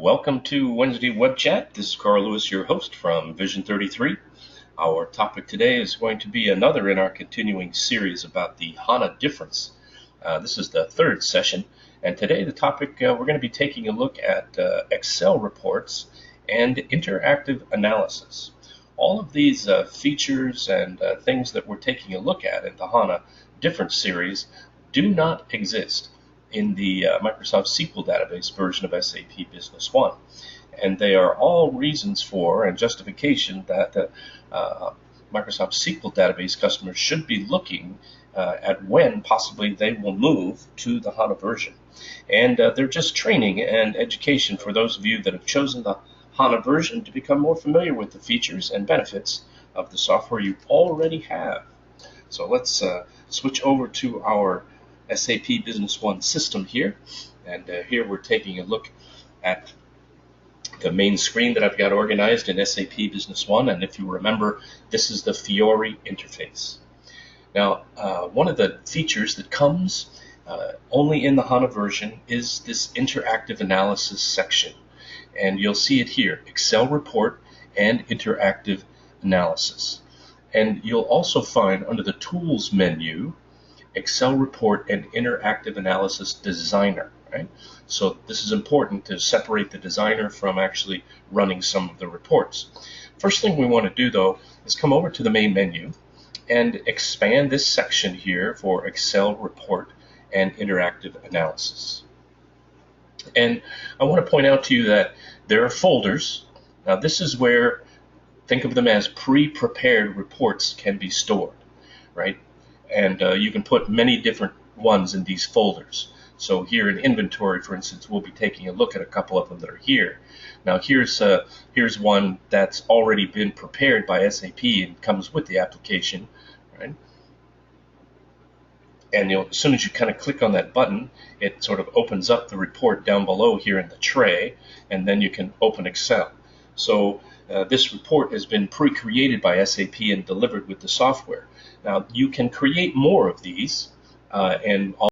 Welcome to Wednesday Web Chat. This is Carl Lewis, your host from Vision 33. Our topic today is going to be another in our continuing series about the HANA difference. This is the third session, and today the topic we're going to be taking a look at Excel reports and interactive analysis. All of these features and things that we're taking a look at in the HANA difference series do not exist in the Microsoft SQL database version of SAP Business One. And they are all reasons for and justification that the Microsoft SQL database customers should be looking at when possibly they will move to the HANA version. And they're just training and education for those of you that have chosen the HANA version to become more familiar with the features and benefits of the software you already have. So let's switch over to our SAP Business One system here, and here we're taking a look at the main screen that I've got organized in SAP Business One, and if you remember, this is the Fiori interface. Now, one of the features that comes only in the HANA version is this interactive analysis section, and you'll see it here, Excel report and interactive analysis. And you'll also find under the Tools menu, Excel report and interactive analysis designer, right? So this is important to separate the designer from actually running some of the reports. First thing we want to do though is come over to the main menu and expand this section here for Excel report and interactive analysis. And I want to point out to you that there are folders. Now this is where, think of them as pre-prepared reports can be stored, right? And you can put many different ones in these folders. So here in inventory, for instance, we'll be taking a look at a couple of them that are here. Now here's one that's already been prepared by SAP and comes with the application, right? And as soon as you kind of click on that button, it sort of opens up the report down below here in the tray, and then you can open Excel. So this report has been pre-created by SAP and delivered with the software. Now you can create more of these, and